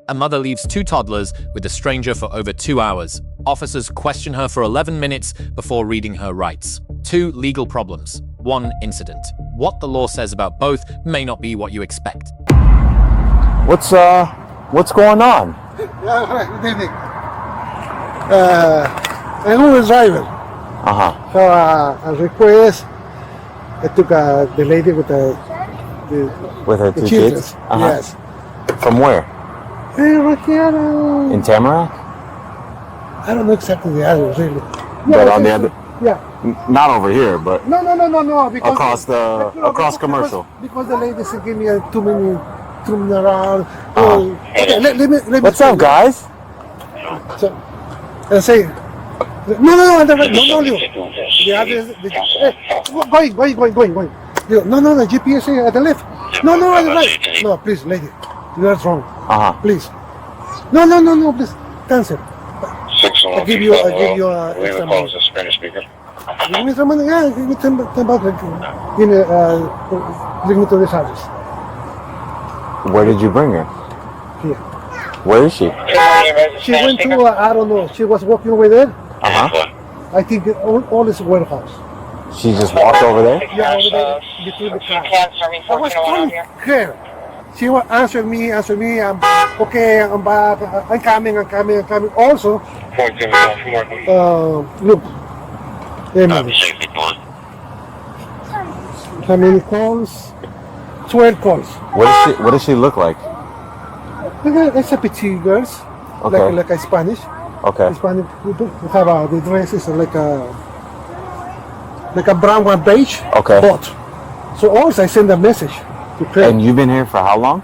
A mother leaves 2 toddlers with a stranger for over 2 hours. Officers question her for 11 minutes before reading her rights. 2 legal problems. 1 incident. What the law says about both may not be what you expect. What's going on? Good evening. I'm Uber driver. So a request. I took the lady with her 2 kids? Yes. From where? Right here. In Tamarack? I don't know exactly the address, really. But on the other, Yeah. not over here, but No. Because across commercial. Because the lady said give me a 2 minute around. Okay, let me. What's up, guys? So, I say, no, the address, going. No, the GPS at the left. No, at the right. No, please, lady, you are wrong. Please. No, please, cancel. I'll give you extra money. Give me some money, yeah, give me 10 bucks. Bring me to this address. Where did you bring her? Here. Where is she? She went to, I don't know, she was walking over there. I think all is warehouse. She just walked over there? Yeah, over there, between the cars. I was calling her. She was answering me, I'm okay, I'm back, I'm coming. Also, look, how many calls? 12 calls. What does she look like? It's a petite girls, Okay. like a Spanish. Okay. Spanish people have the dresses like a brown one beige. Okay. But so also I send a message to her. And you've been here for how long?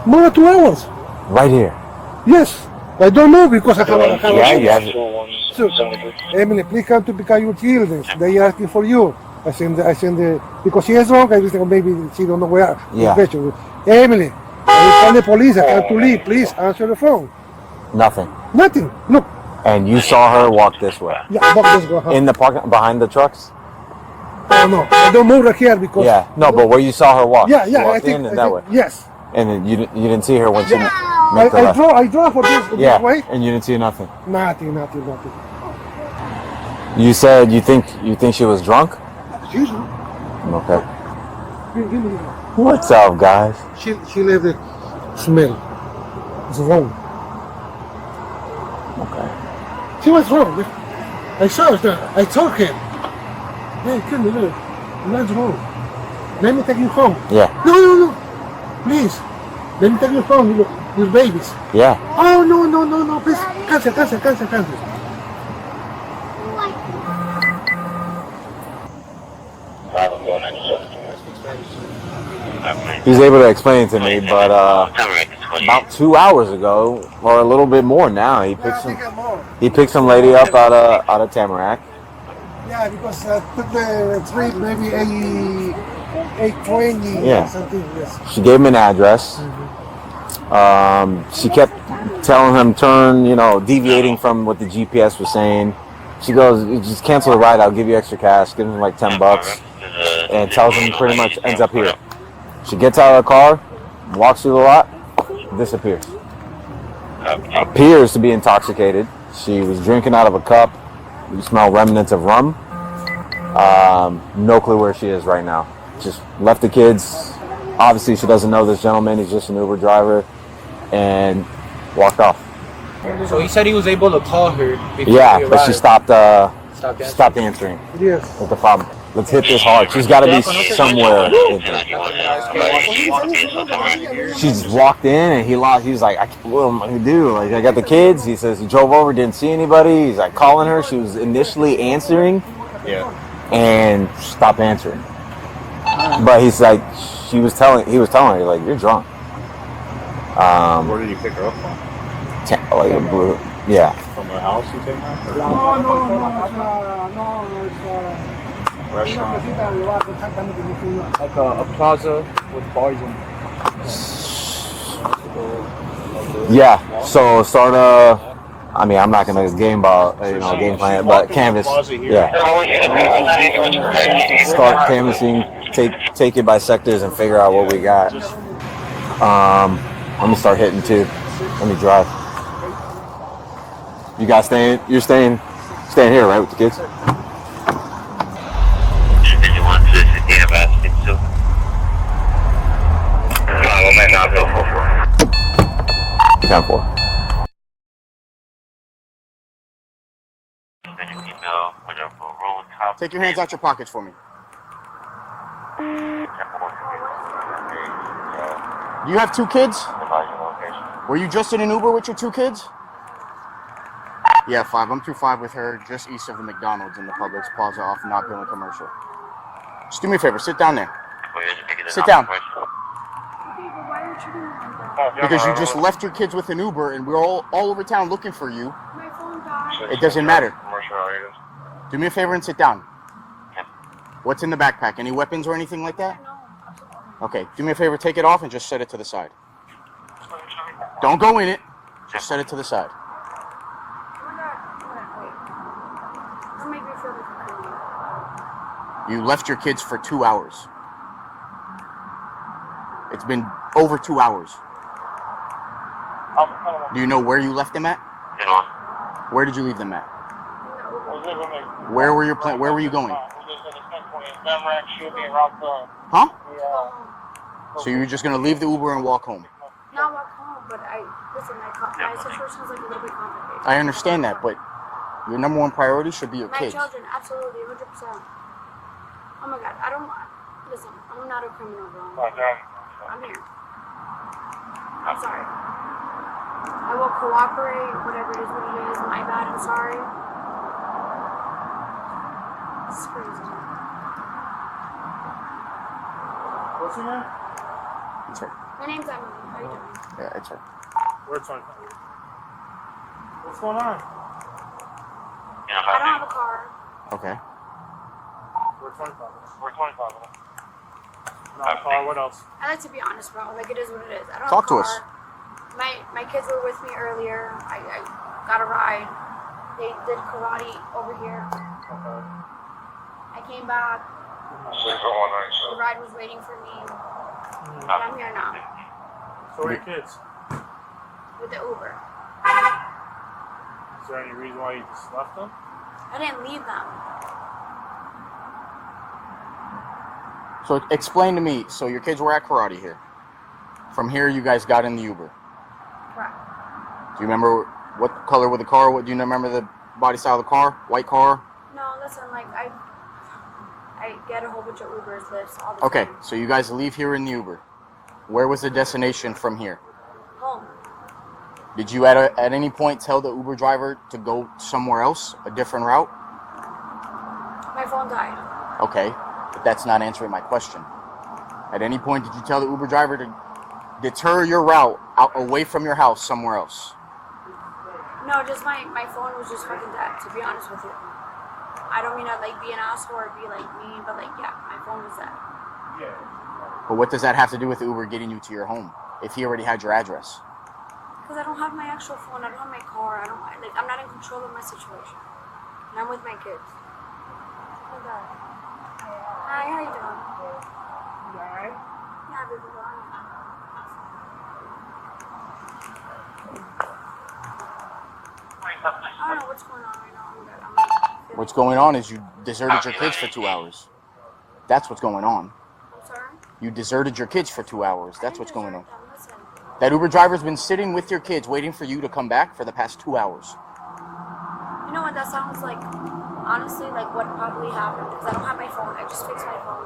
More than 2 hours. Right here. Yes. I don't know because I have Yeah. So, Emily, please come to pick up your children. They are asking for you. I send the because she is wrong. I just think maybe she don't know where. Yeah. Emily, I call the police. I have to leave. Please answer the phone. Nothing. Nothing. Look. And you saw her walk this way? Yeah, walk this way. In the parking behind the trucks? Oh, no, I don't move right here because. Yeah. No, but where you saw her walk? Yeah. She walked I think, in and that way. Yes. And then you didn't see her when she. Yeah. Made the I left. draw for this way. And you didn't see nothing. Nothing. You said you think she was drunk? Excuse me. Okay. Give me. What's up, guys? She left the smell. It's wrong. Okay. She was wrong. I saw her. I told him. Hey, come here. That's wrong. Let me take you home. Yeah. No. Please. Let me take you home with babies. Yeah. Oh, no. Please. Cancel. He's able to explain it to me, but about 2 hours ago, or a little bit more now, he picked some lady up out of Tamarack. Yeah, because took the trip maybe 8:20 Yeah. or something. Yes. She gave him an address. She kept telling him deviating from what the GPS was saying. She goes, just cancel the ride, I'll give you extra cash, give him like 10 bucks, and tells him pretty much ends up here. She gets out of the car, walks through the lot, disappears. Appears to be intoxicated. She was drinking out of a cup. You smell remnants of rum. No clue where she is right now. Just left the kids. Obviously, she doesn't know this gentleman. He's just an Uber driver, and walked off. So he said he was able to call her before Yeah, he but she arrived. stopped answering. Yes. That's the problem. Let's hit this hard. She's got to be somewhere in here. She just walked in and he's like, what am I gonna do? Like, I got the kids. He says he drove over, didn't see anybody. He's like calling her. She was initially answering, and stopped answering. But he's like, he was telling her like, you're drunk. Where did you pick her up from? Yeah. From her house you take her? No. Restaurant. Like a plaza with bars in. Yeah. So start I'm not gonna game plan it, but canvas. Yeah. Start canvassing, take it by sectors and figure out what we got. I'm gonna start hitting too. Let me drive. You guys staying? You're staying here, right, with the kids? Did you want to sit here about it too? No, we might not go for 10-4. Take your hands out your pockets for me. Do you have 2 kids? Were you just in an Uber with your 2 kids? Yeah, 5. I'm through 5 with her, just east of the McDonald's in the Publix Plaza off Not Building Commercial. Just do me a favor, sit down there. Sit down. Because you just left your kids with an Uber and we're all over town looking for you. My phone died. It doesn't matter. Do me a favor and sit down. What's in the backpack? Any weapons or anything like that? No. Okay, do me a favor, take it off and just set it to the side. Don't go in it, just set it to the side. Oh my god. Wait. Don't make me feel like a criminal. You left your kids for 2 hours. It's been over 2 hours. Do you know where you left them at? Where did you leave them at? Where were you going? Huh? So you were just gonna leave the Uber and walk home? Not walk home, but listen, my situation is like a little bit complicated. I understand that, but your number 1 priority should be your My kids. children, absolutely, 100%. Oh my god, listen, I'm not a criminal, bro. I'm here. I'm sorry. I will cooperate, whatever it is, what it is. My bad, I'm sorry. This is crazy. What's your name? It's her. My name's Emily. How you doing? Yeah, it's her. Where's my What's going on? I don't have a car. Okay. We're 25. We're 25. Not a car, what else? I like to be honest, bro. Like, it is what it is. I don't Talk have a to car. us. My kids were with me earlier. I got a ride. They did karate over here. Okay. I came back. The ride was waiting for me. And I'm here now. So where are your kids? With the Uber. Is there any reason why you just left them? I didn't leave them. So explain to me, so your kids were at karate here. From here you guys got in the Uber. Correct. Do you remember what color was the car? Do you remember the body style of the car? White car? No, listen, like, I get a whole bunch of Ubers, lifts, all the Okay, time. so you guys leave here in the Uber. Where was the destination from here? Home. Did you at any point tell the Uber driver to go somewhere else, a different route? My phone died. Okay, but that's not answering my question. At any point did you tell the Uber driver to deter your route out away from your house somewhere else? No, just my phone was just fucking dead, to be honest with you. I don't mean to like be an asshole or be like mean, but like, yeah, my phone was dead. But what does that have to do with the Uber getting you to your home if he already had your address? Because I don't have my actual phone, I don't have my car, I'm not in control of my situation. And I'm with my kids. Oh God. Hi, how you doing? You alright? Yeah, baby, go on. I don't know what's going on right now. I'm good. What's going on is you deserted your kids for 2 hours. That's what's going on. I'm sorry? You deserted your kids for 2 hours. That's what's going on. Listen, That Uber driver's been sitting with your kids waiting for you to come back for the past 2 hours. you know what that sounds like? Honestly, like what probably happened. Because I don't have my phone. I just fixed my phone.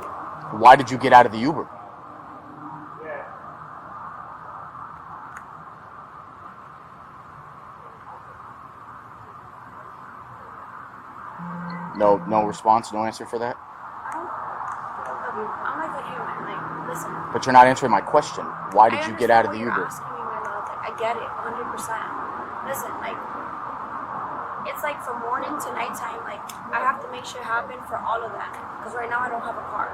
Why did you get out of the Uber? No response, no answer for that? I'm like a human. Like, listen. But you're not answering my question. Why did I you get out of the understand Uber? what you're asking me, my love. Like, I get it, 100%. Listen, like, it's like from morning to nighttime. Like, I have to make shit happen for all of them. Because right now I don't have a car.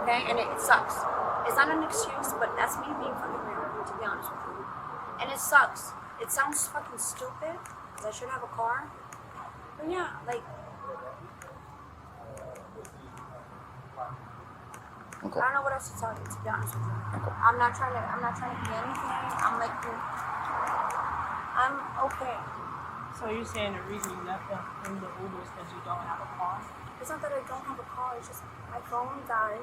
Okay? And it sucks. It's not an excuse, but that's me being fucking real, to be honest with you. And it sucks. It sounds fucking stupid, because I should have a car. But yeah, like, Okay. I don't know what else to tell you, to be honest with you. Okay. I'm not trying to be anything. I'm like, I'm okay. So you're saying the reason you left them in the Uber is because you don't have a car? It's not that I don't have a car, it's just my phone died.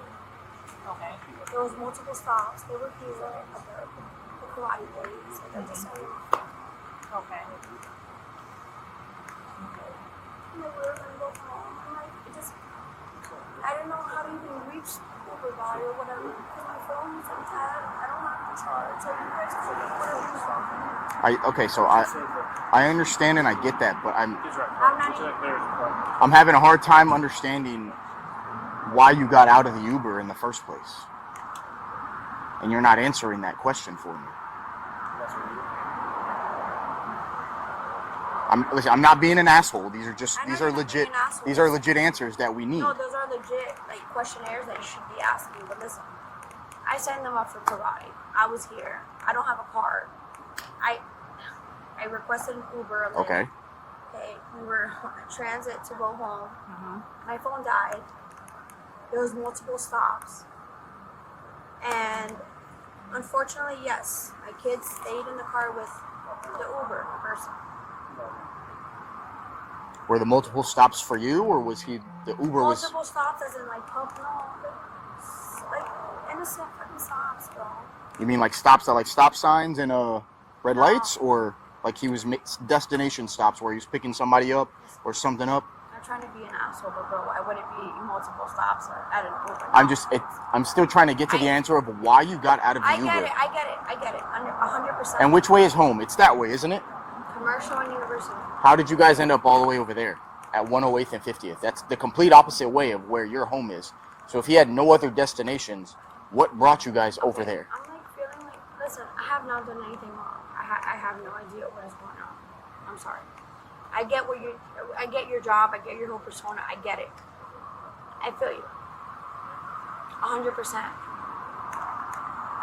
Okay. There was multiple stops. They were here at the karate place. And I just Okay. I'm like, we're gonna go home. I'm like, I didn't know how to even reach Uber guy or whatever. Because my phone is untapped. I don't have the charge. So you guys could whatever. Okay, so I understand and I get that, but I'm not even. I'm having a hard time understanding why you got out of the Uber in the first place. And you're not answering that question for me. I'm not being an asshole. These are legit answers that we need. No, those are legit questionnaires that you should be asking. But listen, I signed them up for karate. I was here. I don't have a card. I requested an Uber. Okay. Okay, we were transit to go home. My phone died. There was multiple stops. And unfortunately, yes, my kids stayed in the car with the Uber person. Were the multiple stops for you, or was the Uber was... Multiple stops as in innocent fucking stops, bro. You mean like stops at like stop signs and red lights, or like he was destination stops where he was picking somebody up or something up? I'm trying to be an asshole, but bro, I wouldn't be multiple stops at an Uber. I'm still trying to get to the answer of why you got out of the Uber. I get it. 100%. And which way is home? It's that way, isn't it? Commercial and University. How did you guys end up all the way over there at 108th and 50th? That's the complete opposite way of where your home is. So if he had no other destinations, what brought you guys over there? I'm feeling listen, I have not done anything wrong. I have no idea what is going on. I'm sorry. I get your job, I get your whole persona, I get it. I feel you. 100%.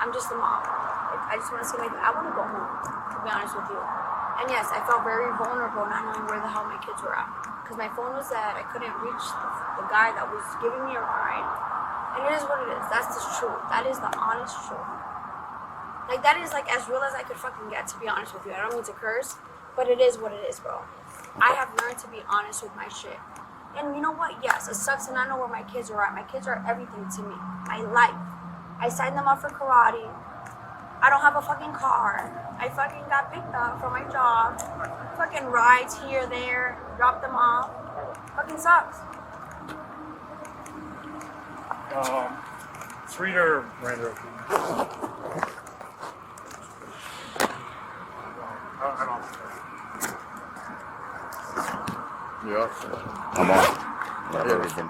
I'm just a mom. I just want to see I want to go home, to be honest with you. And yes, I felt very vulnerable not knowing where the hell my kids were at. Because my phone was dead, I couldn't reach the guy that was giving me a ride. And it is what it is. That's the truth. That is the honest truth. That is as real as I could fucking get, to be honest with you. I don't mean to curse, but it is what it is, bro. I have learned to be honest with my shit. And you know what? Yes, it sucks and I know where my kids are at. My kids are everything to me. My life. I signed them up for karate. I don't have a fucking car. I fucking got picked up from my job. Fucking rides here, there, drop them off. Fucking sucks. Let's read her Miranda. I don't. Yeah. I'm on. Everything.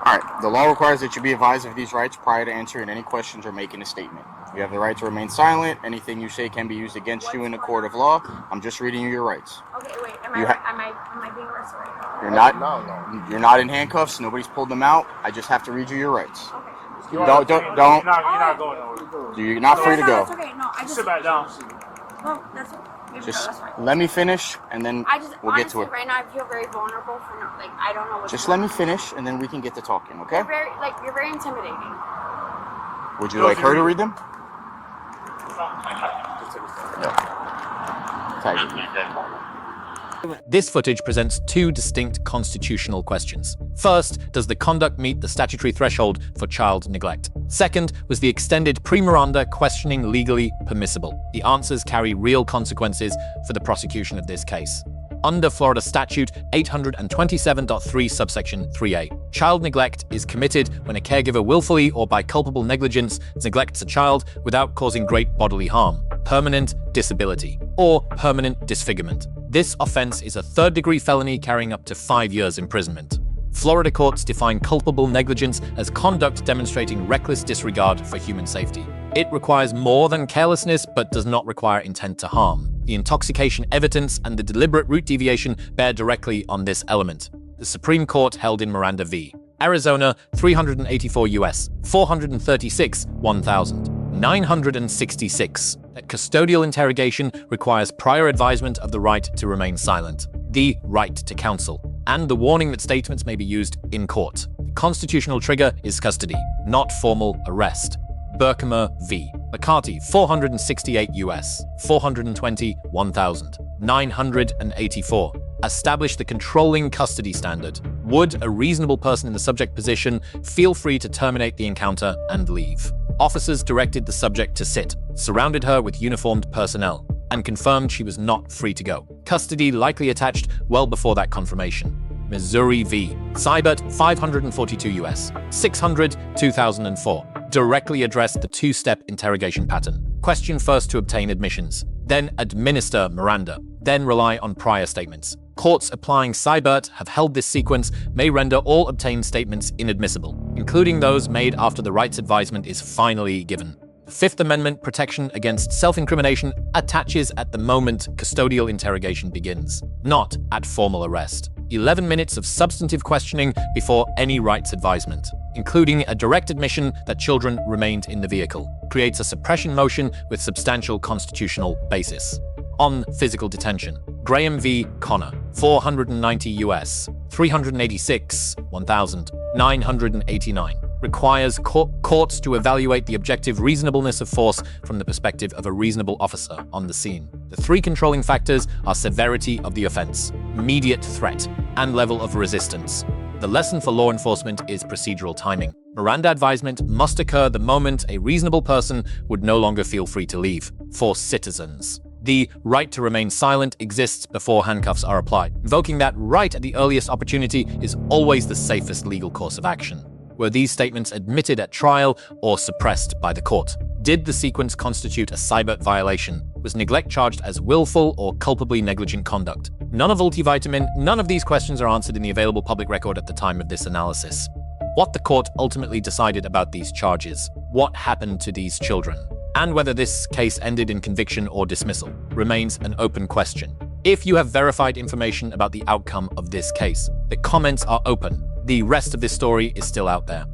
Alright, the law requires that you be advised of these rights prior to answering any questions or making a statement. You have the right to remain silent. Anything you say can be used against you in a court of law. I'm just reading you your rights. Okay, wait. Am I being arrested right now? You're not. No. You're not in handcuffs. Nobody's pulled them out. I just have to read you your rights. Okay. You're not going nowhere. You're not free to go. That's okay. No, I just Sit back down. No, that's okay. Just that's fine. let me finish, and then we'll get to it. Right now I feel very vulnerable for I don't know what. Just let me finish, and then we can get to talking. Okay? You're very intimidating. Would you like her to read them? This footage presents two distinct constitutional questions. First, does the conduct meet the statutory threshold for child neglect? Second, was the extended pre-Miranda questioning legally permissible? The answers carry real consequences for the prosecution of this case. Under Florida Statute 827.3 subsection 3a, child neglect is committed when a caregiver willfully or by culpable negligence neglects a child without causing great bodily harm, permanent disability, or permanent disfigurement. This offense is a third-degree felony carrying up to 5 years imprisonment. Florida courts define culpable negligence as conduct demonstrating reckless disregard for human safety. It requires more than carelessness, but does not require intent to harm. The intoxication evidence and the deliberate route deviation bear directly on this element. The Supreme Court held in Miranda v. Arizona 384 U.S. 436 1966 that custodial interrogation requires prior advisement of the right to remain silent, the right to counsel, and the warning that statements may be used in court. The constitutional trigger is custody, not formal arrest. Berkemer v. McCarty, 468 US, 420, 1,984. Establish the controlling custody standard. Would a reasonable person in the subject position feel free to terminate the encounter and leave? Officers directed the subject to sit, surrounded her with uniformed personnel, and confirmed she was not free to go. Custody likely attached well before that confirmation. Missouri v. Seibert, 542 US, 600, 2004. Directly addressed the two-step interrogation pattern. Question first to obtain admissions, then administer Miranda, then rely on prior statements. Courts applying Seibert have held this sequence may render all obtained statements inadmissible, including those made after the rights advisement is finally given. The Fifth Amendment protection against self-incrimination attaches at the moment custodial interrogation begins, not at formal arrest. 11 minutes of substantive questioning before any rights advisement, including a direct admission that children remained in the vehicle, creates a suppression motion with substantial constitutional basis. On physical detention, Graham v. Connor, 490 US, 386, 1,989. Requires courts to evaluate the objective reasonableness of force from the perspective of a reasonable officer on the scene. The three controlling factors are severity of the offense, immediate threat, and level of resistance. The lesson for law enforcement is procedural timing. Miranda advisement must occur the moment a reasonable person would no longer feel free to leave. For citizens, the right to remain silent exists before handcuffs are applied. Invoking that right at the earliest opportunity is always the safest legal course of action. Were these statements admitted at trial or suppressed by the court? Did the sequence constitute a Seibert violation? Was neglect charged as willful or culpably negligent conduct? None of none of these questions are answered in the available public record at the time of this analysis. What the court ultimately decided about these charges, what happened to these children, and whether this case ended in conviction or dismissal remains an open question. If you have verified information about the outcome of this case, the comments are open. The rest of this story is still out there.